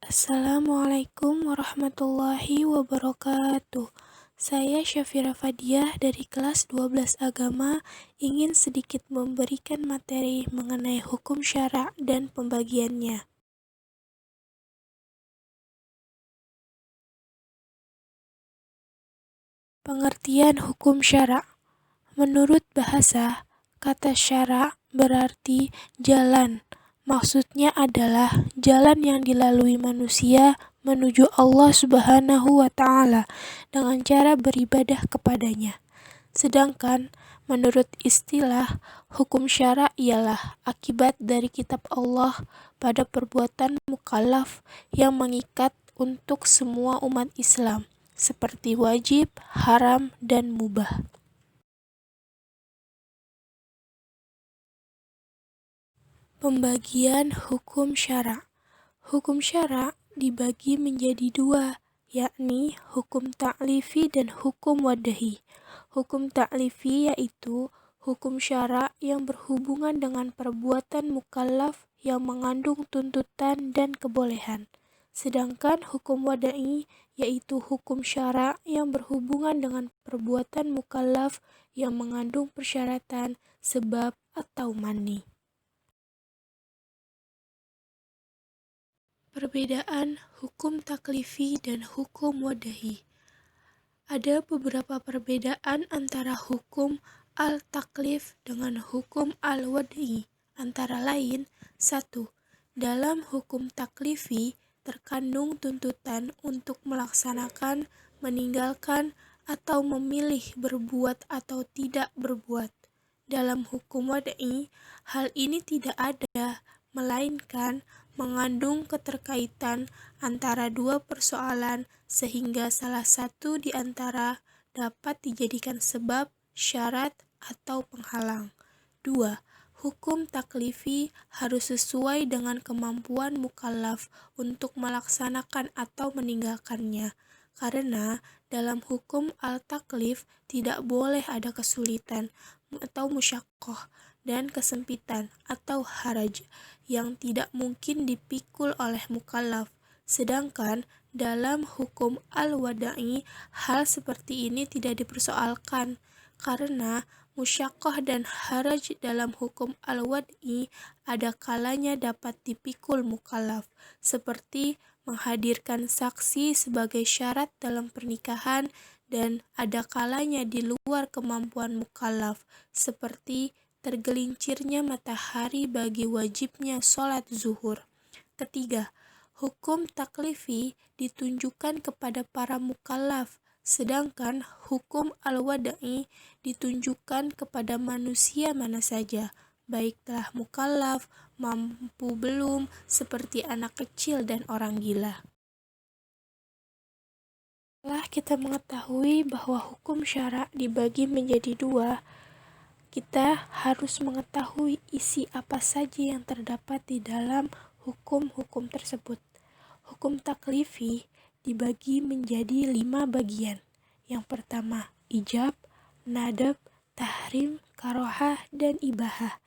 Assalamualaikum warahmatullahi wabarakatuh. Saya Syafira Fadiah dari kelas 12 Agama ingin sedikit memberikan materi mengenai hukum syara' dan pembagiannya. Pengertian hukum syara'. Menurut bahasa, kata syara' berarti jalan. Maksudnya adalah jalan yang dilalui manusia menuju Allah Subhanahu wa Ta'ala dengan cara beribadah kepadanya. Sedangkan menurut istilah, hukum syara' ialah akibat dari kitab Allah pada perbuatan mukallaf yang mengikat untuk semua umat Islam, seperti wajib, haram, dan mubah. Pembagian hukum syara'. Hukum syara' dibagi menjadi dua, yakni hukum ta'lifi dan hukum wadahi. Hukum ta'lifi yaitu hukum syara' yang berhubungan dengan perbuatan mukallaf yang mengandung tuntutan dan kebolehan. Sedangkan hukum wada'i yaitu hukum syara' yang berhubungan dengan perbuatan mukallaf yang mengandung persyaratan, sebab atau mani. Perbedaan hukum taklifi dan hukum wadahi. Ada beberapa perbedaan antara hukum al-taklif dengan hukum al-wadahi. Antara lain, 1. Dalam hukum taklifi terkandung tuntutan untuk melaksanakan, meninggalkan, atau memilih berbuat atau tidak berbuat. Dalam hukum wada'i, hal ini tidak ada, melainkan mengandung keterkaitan antara dua persoalan sehingga salah satu di antara dapat dijadikan sebab, syarat, atau penghalang. 2. Hukum taklifi harus sesuai dengan kemampuan mukallaf untuk melaksanakan atau meninggalkannya. Karena dalam hukum al-taklif tidak boleh ada kesulitan atau musyaqqah dan kesempitan atau haraj yang tidak mungkin dipikul oleh mukallaf. Sedangkan dalam hukum al-wada'i hal seperti ini tidak dipersoalkan karena musyaqqah dan haraj dalam hukum al-wada'i ada kalanya dapat dipikul mukallaf, seperti menghadirkan saksi sebagai syarat dalam pernikahan, dan ada kalanya di luar kemampuan mukallaf, seperti tergelincirnya matahari bagi wajibnya sholat zuhur. Ketiga, hukum taklifi ditunjukkan kepada para mukallaf, sedangkan hukum al-wada'i ditunjukkan kepada manusia mana saja, baik telah mukallaf, mampu belum, seperti anak kecil dan orang gila. Setelah kita mengetahui bahwa hukum syara' dibagi menjadi dua, kita harus mengetahui isi apa saja yang terdapat di dalam hukum-hukum tersebut. Hukum taklifi dibagi menjadi 5 bagian. Yang pertama, ijab, nadab, tahrim, karohah, dan ibahah.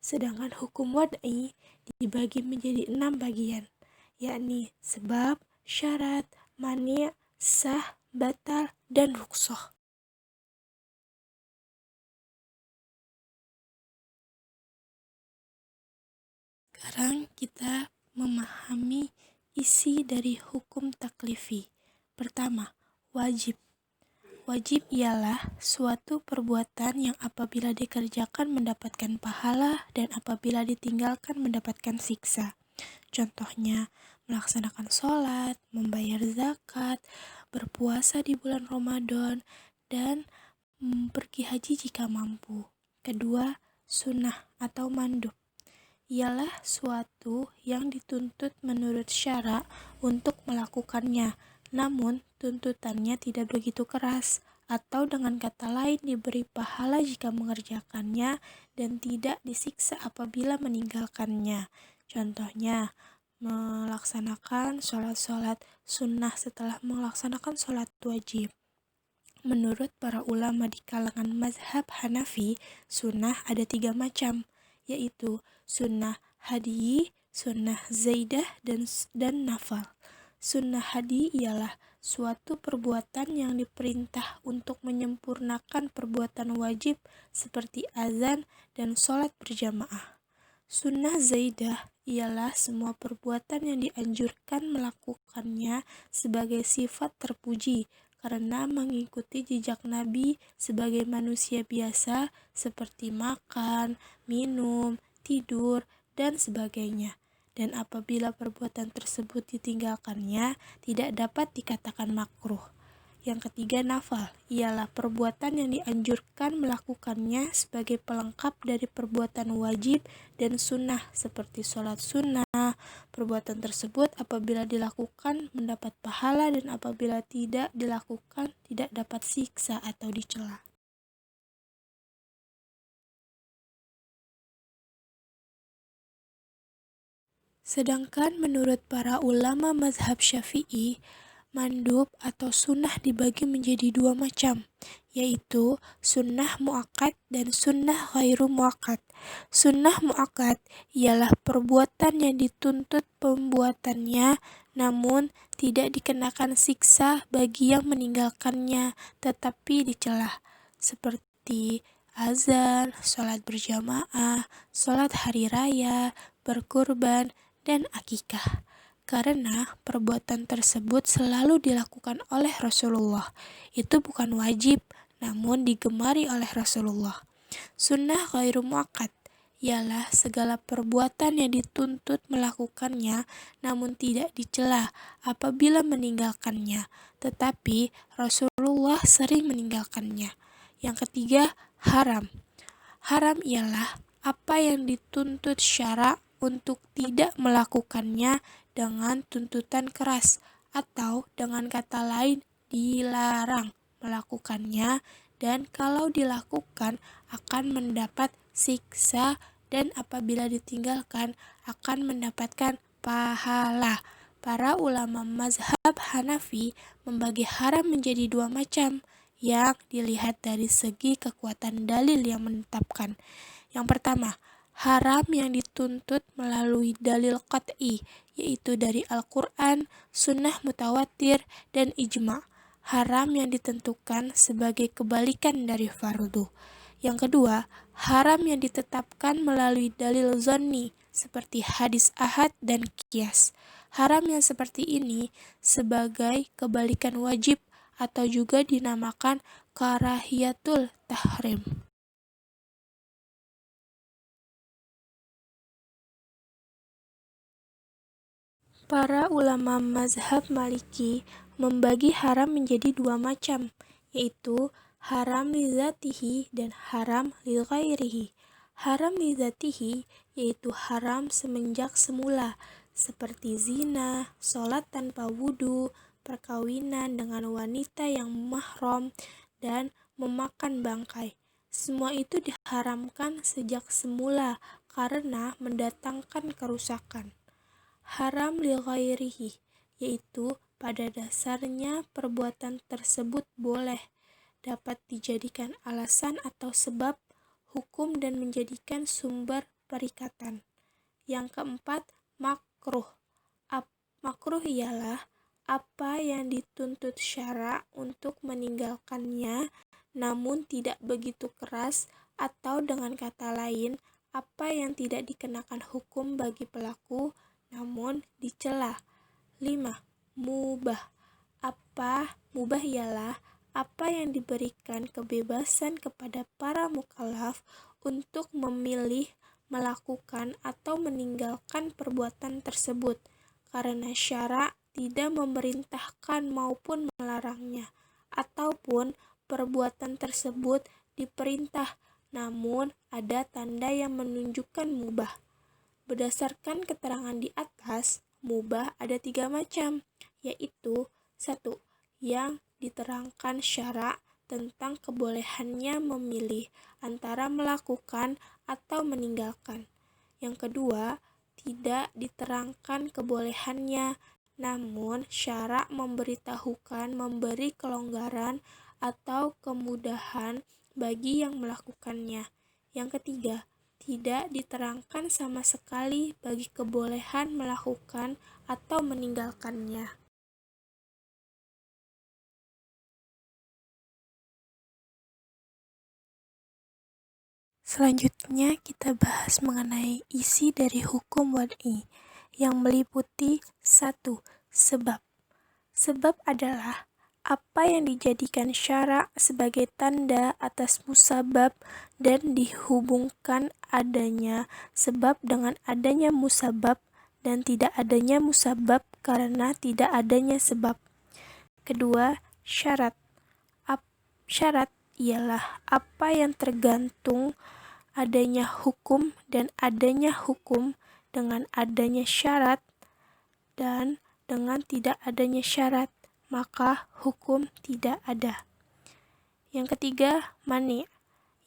Sedangkan hukum wad'i dibagi menjadi 6 bagian, yakni sebab, syarat, mani', sah, batal, dan rukhsah. Sekarang kita memahami isi dari hukum taklifi. Pertama, wajib. Wajib ialah suatu perbuatan yang apabila dikerjakan mendapatkan pahala dan apabila ditinggalkan mendapatkan siksa. Contohnya, melaksanakan sholat, membayar zakat, berpuasa di bulan Ramadan, dan pergi haji jika mampu. Kedua, sunnah atau mandub. Ialah suatu yang dituntut menurut syara' untuk melakukannya, namun tuntutannya tidak begitu keras, atau dengan kata lain diberi pahala jika mengerjakannya dan tidak disiksa apabila meninggalkannya. Contohnya, melaksanakan sholat-sholat sunnah setelah melaksanakan sholat wajib. Menurut para ulama di kalangan mazhab Hanafi, sunnah ada 3 macam, yaitu sunnah hadyi, sunnah zaidah, dan nafal. Sunnah hadi ialah suatu perbuatan yang diperintah untuk menyempurnakan perbuatan wajib seperti azan dan sholat berjamaah. Sunnah zaidah ialah semua perbuatan yang dianjurkan melakukannya sebagai sifat terpuji karena mengikuti jejak Nabi sebagai manusia biasa seperti makan, minum, tidur, dan sebagainya. Dan apabila perbuatan tersebut ditinggalkannya, tidak dapat dikatakan makruh. Yang ketiga, nafal ialah perbuatan yang dianjurkan melakukannya sebagai pelengkap dari perbuatan wajib dan sunnah seperti sholat sunnah. Perbuatan tersebut apabila dilakukan mendapat pahala dan apabila tidak dilakukan tidak dapat siksa atau dicela. Sedangkan menurut para ulama mazhab Syafi'i, mandub atau sunnah dibagi menjadi dua macam, yaitu sunnah muakkad dan sunnah ghairu muakkad. Sunnah muakkad ialah perbuatan yang dituntut pembuatannya namun tidak dikenakan siksa bagi yang meninggalkannya tetapi dicela, seperti azan, sholat berjamaah, sholat hari raya, berkurban, dan akikah. Karena perbuatan tersebut selalu dilakukan oleh Rasulullah. Itu bukan wajib, namun digemari oleh Rasulullah. Sunnah ghairu muakkad ialah segala perbuatan yang dituntut melakukannya namun tidak dicela apabila meninggalkannya, tetapi Rasulullah sering meninggalkannya. Yang ketiga, haram. Haram ialah apa yang dituntut syara untuk tidak melakukannya dengan tuntutan keras atau dengan kata lain dilarang melakukannya dan kalau dilakukan akan mendapat siksa dan apabila ditinggalkan akan mendapatkan pahala. Para ulama mazhab Hanafi membagi haram menjadi dua macam yang dilihat dari segi kekuatan dalil yang menetapkan. Yang pertama, haram yang dituntut melalui dalil qat'i, yaitu dari Al-Quran, sunnah mutawatir, dan ijma'. Haram yang ditentukan sebagai kebalikan dari fardu. Yang kedua, haram yang ditetapkan melalui dalil zonni, seperti hadis ahad dan qiyas. Haram yang seperti ini sebagai kebalikan wajib atau juga dinamakan karahiyatul tahrim. Para ulama mazhab Maliki membagi haram menjadi dua macam, yaitu haram lizatihi dan haram lighairihi. Haram lizatihi yaitu haram semenjak semula, seperti zina, sholat tanpa wudhu, perkawinan dengan wanita yang mahram, dan memakan bangkai. Semua itu diharamkan sejak semula karena mendatangkan kerusakan. Haram li ghairihi, yaitu pada dasarnya perbuatan tersebut boleh, dapat dijadikan alasan atau sebab hukum dan menjadikan sumber perikatan. Yang keempat, makruh. Makruh ialah apa yang dituntut syara untuk meninggalkannya namun tidak begitu keras atau dengan kata lain apa yang tidak dikenakan hukum bagi pelaku namun dicela. 5. Mubah. Mubah ialah apa yang diberikan kebebasan kepada para mukallaf untuk memilih, melakukan atau meninggalkan perbuatan tersebut karena syara tidak memerintahkan maupun melarangnya ataupun perbuatan tersebut diperintah namun ada tanda yang menunjukkan mubah. Berdasarkan keterangan di atas, mubah ada 3 macam, yaitu 1. Yang diterangkan syara tentang kebolehannya memilih antara melakukan atau meninggalkan. Yang kedua, tidak diterangkan kebolehannya, namun syara memberitahukan memberi kelonggaran atau kemudahan bagi yang melakukannya. Yang ketiga, tidak diterangkan sama sekali bagi kebolehan melakukan atau meninggalkannya. Selanjutnya kita bahas mengenai isi dari hukum wad'i yang meliputi 1. Sebab. Sebab adalah apa yang dijadikan syara' sebagai tanda atas musabab dan dihubungkan adanya sebab dengan adanya musabab dan tidak adanya musabab karena tidak adanya sebab. Kedua, syarat. Syarat ialah apa yang tergantung adanya hukum dan adanya hukum dengan adanya syarat, dan dengan tidak adanya syarat maka hukum tidak ada. Yang ketiga, mani,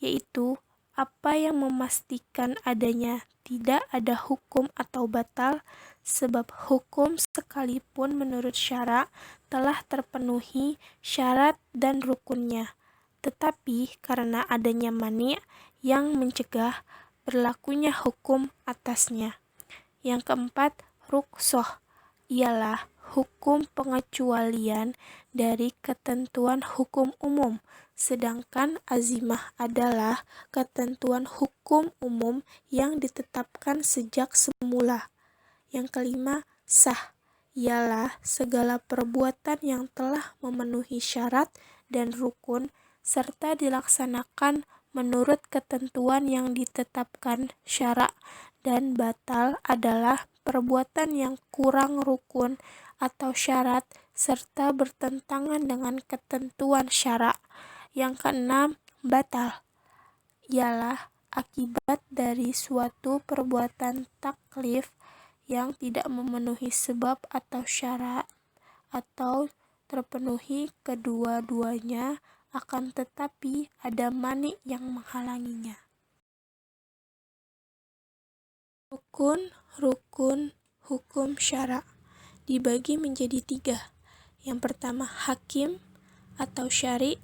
yaitu apa yang memastikan adanya tidak ada hukum atau batal, sebab hukum sekalipun menurut syara' telah terpenuhi syarat dan rukunnya, tetapi karena adanya mani' yang mencegah berlakunya hukum atasnya. Yang keempat, rukhsah, ialah hukum pengecualian dari ketentuan hukum umum, sedangkan azimah adalah ketentuan hukum umum yang ditetapkan sejak semula. Yang kelima, sah, ialah segala perbuatan yang telah memenuhi syarat dan rukun serta dilaksanakan menurut ketentuan yang ditetapkan syara', dan batal adalah perbuatan yang kurang rukun atau syarat serta bertentangan dengan ketentuan syara'. Yang keenam, batal, ialah akibat dari suatu perbuatan taklif yang tidak memenuhi sebab atau syarat atau terpenuhi kedua-duanya akan tetapi ada mani' yang menghalanginya. Rukun hukum syara' dibagi menjadi 3. Yang pertama, hakim atau syari',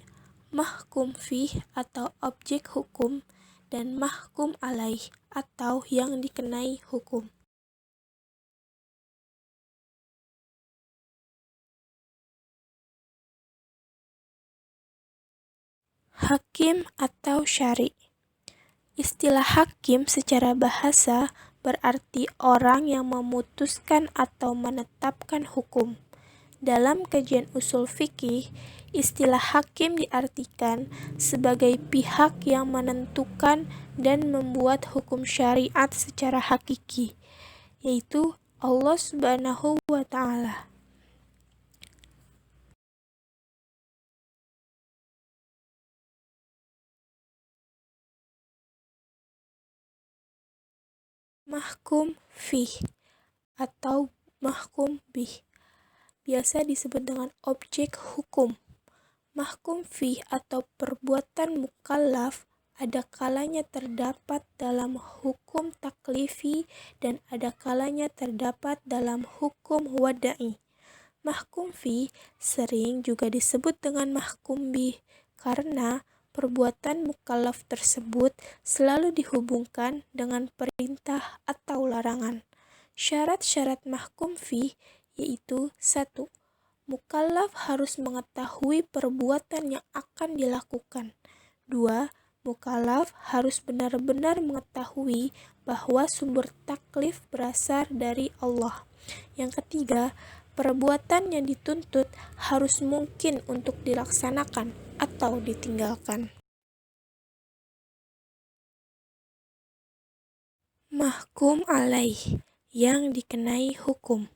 mahkum fih atau objek hukum, dan mahkum alaih atau yang dikenai hukum. Hakim atau syari'. Istilah hakim secara bahasa berarti orang yang memutuskan atau menetapkan hukum. Dalam kajian usul fikih, istilah hakim diartikan sebagai pihak yang menentukan dan membuat hukum syariat secara hakiki, yaitu Allah Subhanahu wa Ta'ala. Mahkum fih atau mahkum bih biasa disebut dengan objek hukum. Mahkum fih atau perbuatan mukallaf ada kalanya terdapat dalam hukum taklifi dan ada kalanya terdapat dalam hukum wad'i. Mahkum fih sering juga disebut dengan mahkum bih karena perbuatan mukallaf tersebut selalu dihubungkan dengan perintah atau larangan. Syarat-syarat mahkum fih yaitu 1. Mukallaf harus mengetahui perbuatan yang akan dilakukan. 2. Mukallaf harus benar-benar mengetahui bahwa sumber taklif berasal dari Allah. Yang ketiga, perbuatan yang dituntut harus mungkin untuk dilaksanakan atau ditinggalkan. Mahkum alaih, yang dikenai hukum.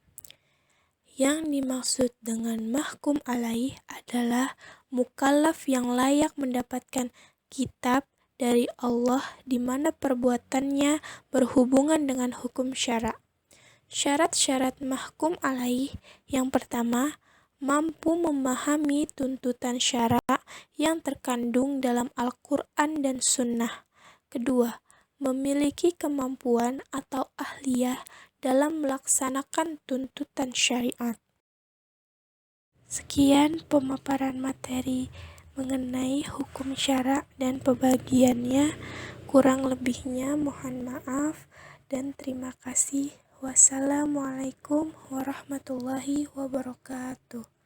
Yang dimaksud dengan mahkum alaih adalah mukallaf yang layak mendapatkan kitab dari Allah di mana perbuatannya berhubungan dengan hukum syara'. Syarat-syarat mahkum alaih: yang pertama, mampu memahami tuntutan syara' yang terkandung dalam Al-Quran dan Sunnah. Kedua, memiliki kemampuan atau ahliyah dalam melaksanakan tuntutan syariat. Sekian pemaparan materi mengenai hukum syara' dan pembagiannya. Kurang lebihnya mohon maaf dan terima kasih. Wassalamualaikum warahmatullahi wabarakatuh.